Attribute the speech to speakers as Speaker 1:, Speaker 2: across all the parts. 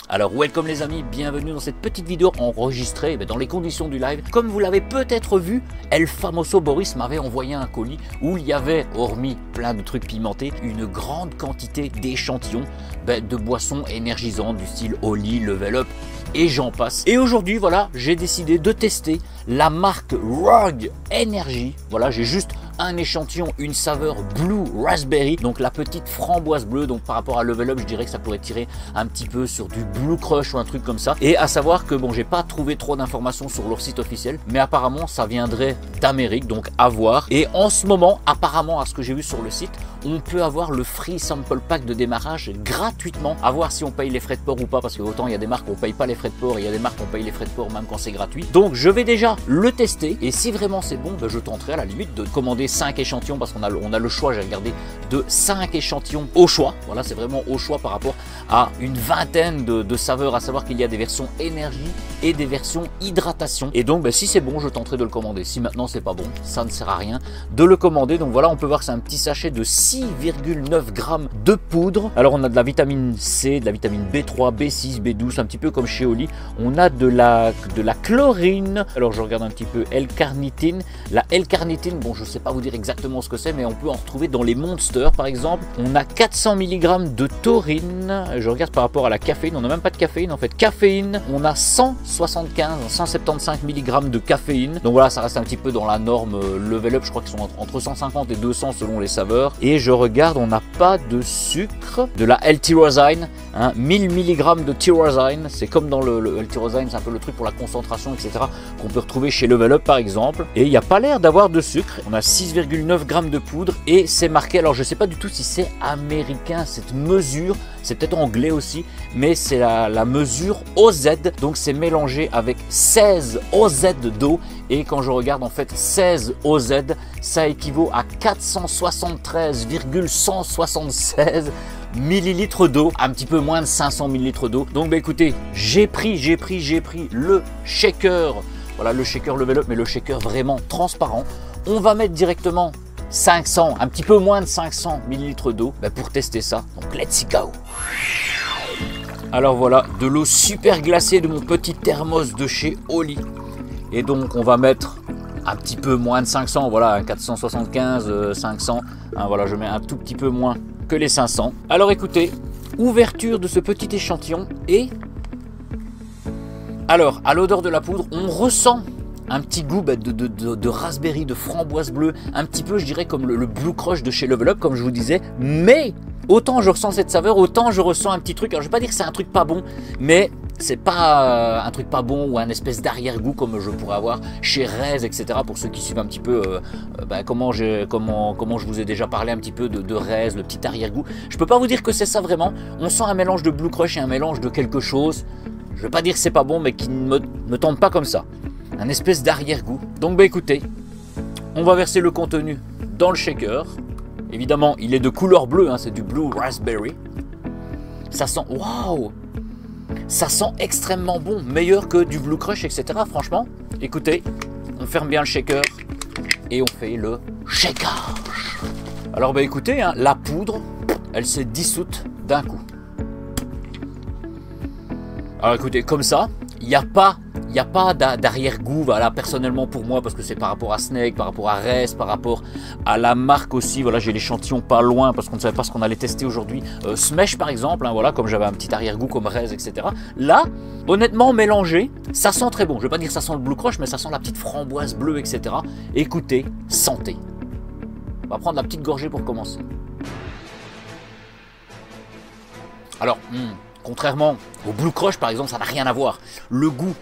Speaker 1: Alors welcome les amis, bienvenue dans cette petite vidéo enregistrée dans les conditions du live. Comme vous l'avez peut-être vu, El Famoso Boris m'avait envoyé un colis où il y avait, hormis plein de trucs pimentés, une grande quantité d'échantillons de boissons énergisantes du style Oli, Level Up et j'en passe. Et aujourd'hui voilà, j'ai décidé de tester la marque Rogue Energy. Voilà, j'ai juste un échantillon, une saveur Blue Raspberry, donc la petite framboise bleue. Donc par rapport à Level Up, je dirais que ça pourrait tirer un petit peu sur du Blue Crush ou un truc comme ça. Et à savoir que bon, j'ai pas trouvé trop d'informations sur leur site officiel, mais apparemment ça viendrait d'Amérique, donc à voir. Et en ce moment, apparemment à ce que j'ai vu sur le site, on peut avoir le free sample pack de démarrage gratuitement, à voir si on paye les frais de port ou pas, parce que autant il y a des marques où on paye pas les frais de port et il y a des marques où on paye les frais de port même quand c'est gratuit. Donc je vais déjà le tester et si vraiment c'est bon, je tenterai à la limite de commander 5 échantillons, parce qu'on a le choix, j'ai regardé, de 5 échantillons au choix. Voilà, c'est vraiment au choix par rapport à une vingtaine de saveurs, à savoir qu'il y a des versions énergie et des versions hydratation. Et donc si c'est bon, je tenterai de le commander. Si maintenant c'est pas bon, ça ne sert à rien de le commander. Donc voilà, on peut voir que c'est un petit sachet de 6,9 grammes de poudre. Alors on a de la vitamine C, de la vitamine B3, B6, B12, un petit peu comme chez Oli. On a de la chlorine. Alors je regarde un petit peu, L-carnitine. La L-carnitine, bon je sais pas vous dire exactement ce que c'est, mais on peut en retrouver dans les Monsters par exemple. On a 400 mg de taurine. Je regarde par rapport à la caféine, on n'a même pas de caféine en fait. Caféine, on a 175 mg de caféine. Donc voilà, ça reste un petit peu dans la norme Level Up, je crois qu'ils sont entre 150 et 200 selon les saveurs. Et je regarde, on n'a pas de sucre, de la L-tyrosine, 1000 mg de tyrosine, c'est comme dans le L-tyrosine, c'est un peu le truc pour la concentration, etc., qu'on peut retrouver chez Level Up par exemple. Et il n'y a pas l'air d'avoir de sucre. On a 6,9 grammes de poudre et c'est marqué, alors je ne sais pas du tout si c'est américain cette mesure, c'est peut-être anglais aussi, mais c'est la mesure OZ, donc c'est mélangé avec 16 OZ d'eau. Et quand je regarde en fait 16 OZ, ça équivaut à 473,176 millilitres d'eau, un petit peu moins de 500 millilitres d'eau. Donc écoutez, j'ai pris le shaker, voilà le shaker Level Up, mais le shaker vraiment transparent. On va mettre directement 500, un petit peu moins de 500 millilitres d'eau pour tester ça. Donc let's go. Alors voilà, de l'eau super glacée de mon petit thermos de chez Oli. Et donc on va mettre un petit peu moins de 500, voilà, 475, 500. Voilà, je mets un tout petit peu moins que les 500. Alors écoutez, ouverture de ce petit échantillon et... Alors, à l'odeur de la poudre, on ressent un petit goût de raspberry, de framboise bleue, un petit peu, je dirais, comme le Blue Crush de chez Level Up, comme je vous disais. Mais autant je ressens cette saveur, autant je ressens un petit truc. Alors, je ne vais pas dire que c'est un truc pas bon, mais c'est pas un truc pas bon ou un espèce d'arrière-goût comme je pourrais avoir chez Rez, etc. Pour ceux qui suivent un petit peu comment je vous ai déjà parlé un petit peu de Rez, le petit arrière-goût. Je peux pas vous dire que c'est ça vraiment. On sent un mélange de Blue Crush et un mélange de quelque chose. Je vais pas dire que c'est pas bon, mais qui ne me tente pas comme ça. Un espèce d'arrière-goût. Donc écoutez, on va verser le contenu dans le shaker. Évidemment, il est de couleur bleue, c'est du Blue Raspberry. Ça sent, waouh, ça sent extrêmement bon, meilleur que du Blue Crush, etc. Franchement, écoutez, on ferme bien le shaker et on fait le shaker. Alors écoutez, la poudre, elle s'est dissoute d'un coup. Alors écoutez, comme ça, il n'y a pas d'arrière-goût, voilà, personnellement pour moi, parce que c'est par rapport à Snake, par rapport à Rez, par rapport à la marque aussi. Voilà, j'ai l'échantillon pas loin parce qu'on ne savait pas ce qu'on allait tester aujourd'hui. Smash par exemple, voilà, comme j'avais un petit arrière-goût comme Rez, etc. Là, honnêtement, mélangé, ça sent très bon. Je ne vais pas dire que ça sent le Blue Crush, mais ça sent la petite framboise bleue, etc. Écoutez, sentez. On va prendre la petite gorgée pour commencer. Alors, contrairement au Blue Crush par exemple, ça n'a rien à voir. Le goût,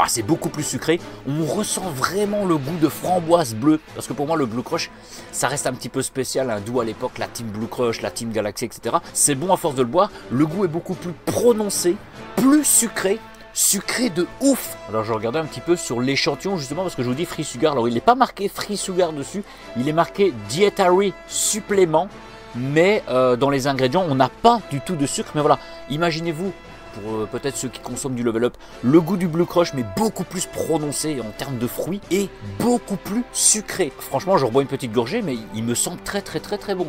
Speaker 1: c'est beaucoup plus sucré. On ressent vraiment le goût de framboise bleue. Parce que pour moi, le Blue Crush, ça reste un petit peu spécial. D'où à l'époque la team Blue Crush, la team Galaxy, etc. C'est bon à force de le boire. Le goût est beaucoup plus prononcé, plus sucré. Sucré de ouf. Alors je regardais un petit peu sur l'échantillon justement parce que je vous dis free sugar. Alors il n'est pas marqué free sugar dessus. Il est marqué dietary supplément. Mais dans les ingrédients, on n'a pas du tout de sucre. Mais voilà, imaginez-vous, pour peut-être ceux qui consomment du Level Up, le goût du Blue Crush, mais beaucoup plus prononcé en termes de fruits et beaucoup plus sucré. Franchement, je rebois une petite gorgée, mais il me semble très bon.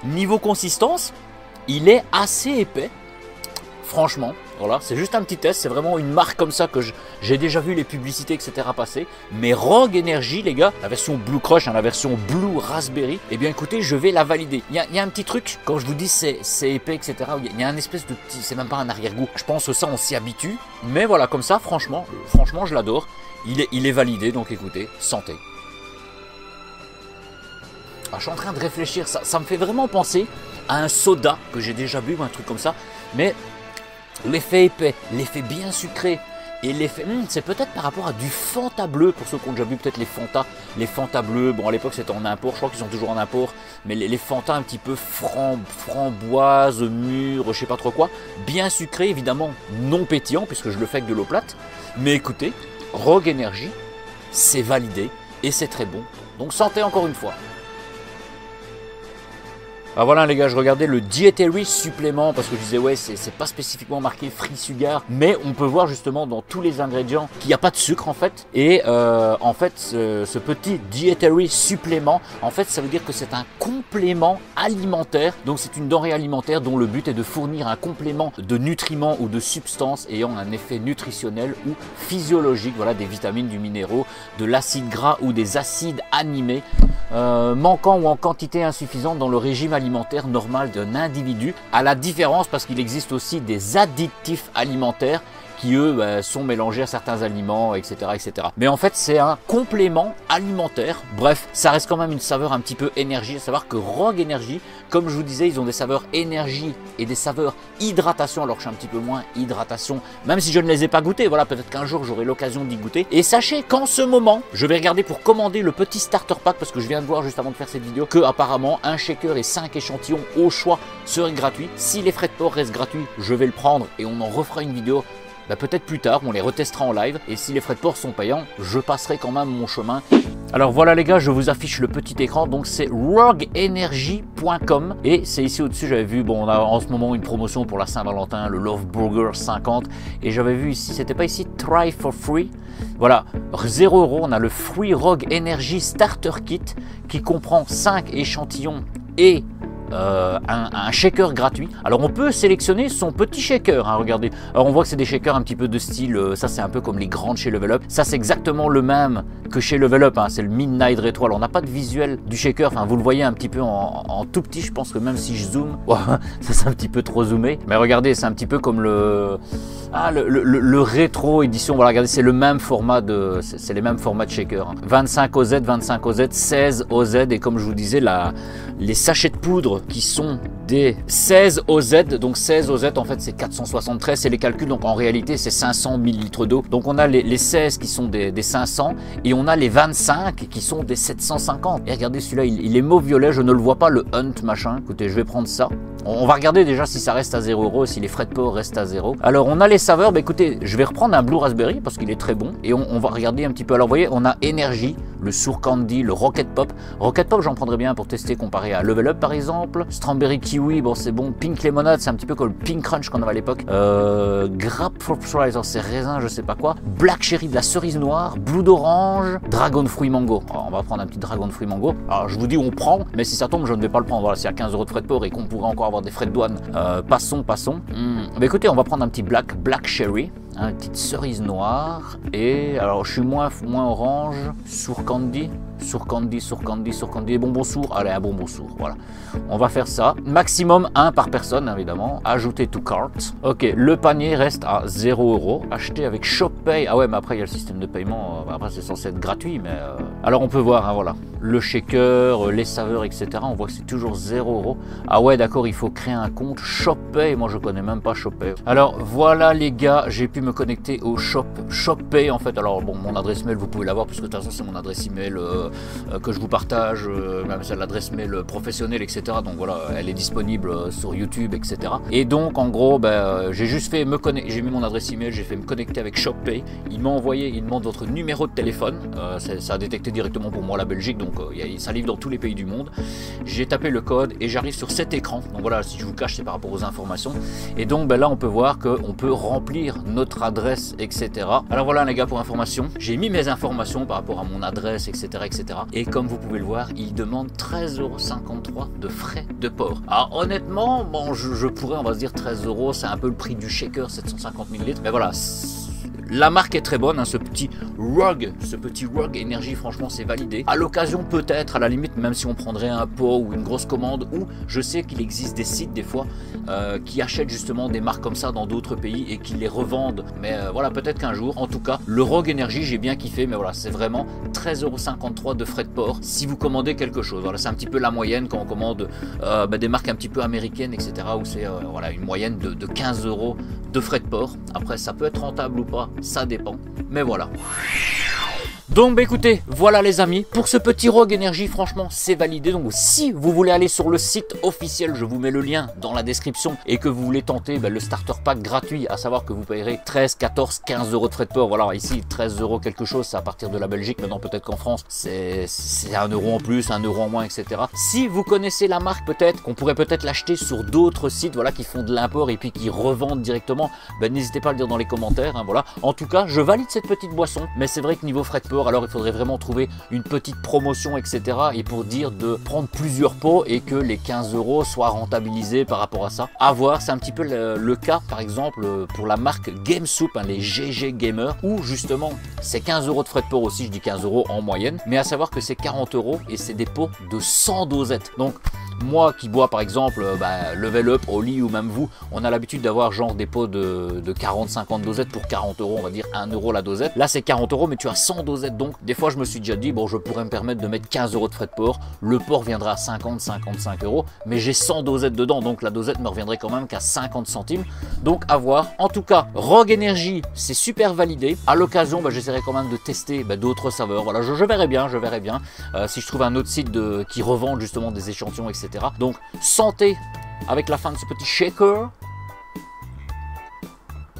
Speaker 1: Niveau consistance, il est assez épais. Franchement, voilà, c'est juste un petit test, c'est vraiment une marque comme ça que j'ai déjà vu les publicités, etc. passer. Mais Rogue Energy, les gars, la version Blue Crush, hein, la version Blue Raspberry, eh bien écoutez, je vais la valider. Il y a un petit truc, quand je vous dis c'est épais, etc., il y a un espèce de petit, c'est même pas un arrière-goût. Je pense que ça, on s'y habitue. Mais voilà, comme ça, franchement, je l'adore. Il est validé, donc écoutez, santé. Ah, je suis en train de réfléchir, ça me fait vraiment penser à un soda que j'ai déjà bu ou un truc comme ça. Mais l'effet épais, l'effet bien sucré et l'effet... c'est peut-être par rapport à du Fanta bleu, pour ceux qui ont déjà bu peut-être les Fanta bleus. Bon, à l'époque c'était en import, je crois qu'ils sont toujours en import, mais les Fanta un petit peu framboise, mûre, je sais pas trop quoi. Bien sucré, évidemment non pétillant puisque je le fais avec de l'eau plate. Mais écoutez, Rogue Energy, c'est validé et c'est très bon. Donc santé encore une fois. Ah voilà les gars, je regardais le Dietary supplément parce que je disais ouais c'est pas spécifiquement marqué free sugar, mais on peut voir justement dans tous les ingrédients qu'il n'y a pas de sucre en fait. Et en fait ce petit Dietary supplément, en fait ça veut dire que c'est un complément alimentaire. Donc c'est une denrée alimentaire dont le but est de fournir un complément de nutriments ou de substances ayant un effet nutritionnel ou physiologique, voilà, des vitamines, du minéraux, de l'acide gras ou des acides animés manquant ou en quantité insuffisante dans le régime alimentaire normal d'un individu, à la différence parce qu'il existe aussi des additifs alimentaires qui eux sont mélangés à certains aliments, etc., etc. Mais en fait c'est un complément alimentaire. Bref, ça reste quand même une saveur un petit peu énergie, à savoir que Rogue Energy, comme je vous disais, ils ont des saveurs énergie et des saveurs hydratation, alors que je suis un petit peu moins hydratation, même si je ne les ai pas goûtés. Voilà, peut-être qu'un jour j'aurai l'occasion d'y goûter. Et sachez qu'en ce moment, je vais regarder pour commander le petit starter pack, parce que je viens de voir juste avant de faire cette vidéo que apparemment un shaker et 5 échantillons au choix seraient gratuits. Si les frais de port restent gratuits, je vais le prendre et on en refera une vidéo. Peut-être plus tard, on les retestera en live. Et si les frais de port sont payants, je passerai quand même mon chemin. Alors voilà les gars, je vous affiche le petit écran. Donc c'est rogueenergy.com. Et c'est ici au-dessus, j'avais vu, bon, on a en ce moment une promotion pour la Saint-Valentin, le Love Burger 50. Et j'avais vu ici, c'était pas ici, Try for Free. Voilà, 0 €, on a le Free Rogue Energy Starter Kit qui comprend 5 échantillons et un shaker gratuit. Alors on peut sélectionner son petit shaker, hein, regardez. Alors on voit que c'est des shakers un petit peu de style, ça c'est un peu comme les grandes chez Level Up. Ça c'est exactement le même que chez Level Up, hein, c'est le Midnight Retro. Alors on n'a pas de visuel du shaker, enfin vous le voyez un petit peu en tout petit, je pense que même si je zoome, ça c'est un petit peu trop zoomé. Mais regardez, c'est un petit peu comme le rétro édition. Voilà, regardez, c'est le même format c'est les mêmes formats de shaker, hein. 25 OZ, 25 OZ, 16 OZ, et comme je vous disais, les sachets de poudre qui sont des 16 OZ, donc 16 OZ en fait c'est 473, c'est les calculs, donc en réalité c'est 500 ml d'eau. Donc on a les 16 qui sont des 500 et on a les 25 qui sont des 750. Et regardez celui-là, il est mauve violet, je ne le vois pas, le Hunt machin. Écoutez, je vais prendre ça. On va regarder déjà si ça reste à 0 €, si les frais de port restent à 0. Alors on a les saveurs, écoutez, je vais reprendre un Blue Raspberry parce qu'il est très bon et on va regarder un petit peu. Alors vous voyez, on a Energy, le Sour Candy, le Rocket Pop. Rocket Pop j'en prendrais bien pour tester comparé à Level Up par exemple. Strawberry Kiwi, bon c'est bon. Pink Lemonade, c'est un petit peu comme le Pink Crunch qu'on avait à l'époque. Grapefruit, c'est raisin, je sais pas quoi. Black Cherry, de la cerise noire. Blue d'orange. Dragon Fruit Mango. Alors, on va prendre un petit Dragon Fruit Mango. Alors je vous dis on prend, mais si ça tombe je ne vais pas le prendre. Voilà, s'il y a 15 € de frais de port et qu'on pourrait encore avoir des frais de douane, passons. Mais écoutez, on va prendre un petit Black Cherry, une petite cerise noire, et alors je suis moins orange, Sour Candy, et bonbon sourd, allez un bonbon sourd, voilà. On va faire ça, maximum 1 par personne évidemment, ajouter to cart. Ok, le panier reste à 0 €, acheté avec ShopPay. Ah ouais, mais après il y a le système de paiement, après c'est censé être gratuit, mais alors on peut voir, hein, voilà, le shaker, les saveurs, etc. On voit que c'est toujours 0 €. Ah ouais, d'accord, il faut créer un compte ShopPay, moi je connais même pas ShopPay. Alors voilà les gars, j'ai pu me connecter au ShopPay en fait. Alors bon, mon adresse mail vous pouvez l'avoir puisque de toute façon c'est mon adresse email que je vous partage, même c'est l'adresse mail professionnelle, etc. Donc voilà, elle est disponible sur YouTube, etc. Et donc en gros, j'ai juste fait me connecter, j'ai mis mon adresse email, j'ai fait me connecter avec ShopPay. Il m'a envoyé, il demande votre numéro de téléphone. Ça a détecté directement pour moi la Belgique, donc ça livre dans tous les pays du monde. J'ai tapé le code et j'arrive sur cet écran. Donc voilà, si je vous cache, c'est par rapport aux informations. Et donc là, on peut voir qu'on peut remplir notre adresse, etc. Alors voilà les gars, pour information, j'ai mis mes informations par rapport à mon adresse, etc., etc. Et comme vous pouvez le voir, il demande 13,53 € de frais de port. Alors honnêtement, bon, je pourrais, on va se dire 13 €, c'est un peu le prix du shaker 750 ml, mais voilà. La marque est très bonne, hein, ce petit Rogue énergie, franchement c'est validé. À l'occasion peut-être, à la limite, même si on prendrait un pot ou une grosse commande, ou je sais qu'il existe des sites des fois qui achètent justement des marques comme ça dans d'autres pays et qui les revendent. Mais voilà, peut-être qu'un jour, en tout cas, le Rogue énergie j'ai bien kiffé, mais voilà, c'est vraiment 13,53 € de frais de port si vous commandez quelque chose. Voilà, c'est un petit peu la moyenne quand on commande des marques un petit peu américaines, etc. où c'est voilà, une moyenne de 15 € de frais de port. Après, ça peut être rentable ou pas, ça dépend, mais voilà. Donc bah écoutez, voilà les amis, pour ce petit Rogue énergie, franchement c'est validé. Donc si vous voulez aller sur le site officiel, je vous mets le lien dans la description, et que vous voulez tenter le starter pack gratuit, à savoir que vous payerez 13, 14, 15 € de frais de port. Voilà, ici 13 € quelque chose, c'est à partir de la Belgique. Maintenant peut-être qu'en France c'est 1 € en plus, 1 € en moins, etc. Si vous connaissez la marque, peut-être qu'on pourrait peut-être l'acheter sur d'autres sites, voilà, qui font de l'import et puis qui revendent directement, n'hésitez pas à le dire dans les commentaires, hein, voilà. En tout cas, je valide cette petite boisson, mais c'est vrai que niveau frais de port, alors il faudrait vraiment trouver une petite promotion, etc. et pour dire de prendre plusieurs pots et que les 15 € soient rentabilisés par rapport à ça. À voir, c'est un petit peu le cas par exemple pour la marque GameSoup, hein, les GG Gamer, où justement c'est 15 € de frais de port aussi, je dis 15 € en moyenne, mais à savoir que c'est 40 € et c'est des pots de 100 dosettes. Donc moi qui bois par exemple Level Up, Oli ou même vous, on a l'habitude d'avoir genre des pots de 40-50 dosettes pour 40 €, on va dire 1 € la dosette. Là c'est 40 € mais tu as 100 dosettes, donc des fois je me suis déjà dit bon, je pourrais me permettre de mettre 15 € de frais de port, le port viendra à 50-55 €, mais j'ai 100 dosettes dedans, donc la dosette me reviendrait quand même qu'à 50 centimes. Donc à voir. En tout cas, Rogue énergie c'est super validé. À l'occasion j'essaierai quand même de tester d'autres saveurs. Voilà, je verrai bien, si je trouve un autre site qui revend justement des échantillons, etc. Donc santé avec la fin de ce petit shaker.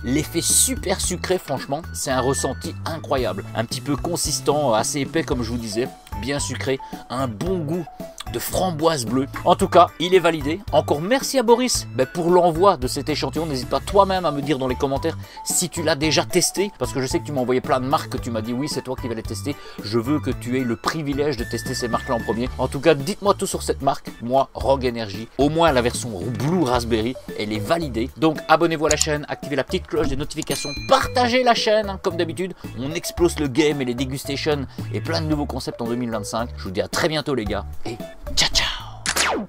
Speaker 1: L'effet super sucré, franchement, c'est un ressenti incroyable. Un petit peu consistant, assez épais comme je vous disais, bien sucré, un bon goût de framboise bleue. En tout cas, il est validé. Encore merci à Boris pour l'envoi de cet échantillon. N'hésite pas toi-même à me dire dans les commentaires si tu l'as déjà testé, parce que je sais que tu m'as envoyé plein de marques que tu m'as dit oui, c'est toi qui vas les tester. Je veux que tu aies le privilège de tester ces marques-là en premier. En tout cas, dites-moi tout sur cette marque. Moi, Rogue énergie, au moins la version Blue Raspberry, elle est validée. Donc abonnez-vous à la chaîne, activez la petite cloche des notifications, partagez la chaîne, hein, comme d'habitude. On explose le game et les dégustations et plein de nouveaux concepts en 2025. Je vous dis à très bientôt les gars, et ciao ciao.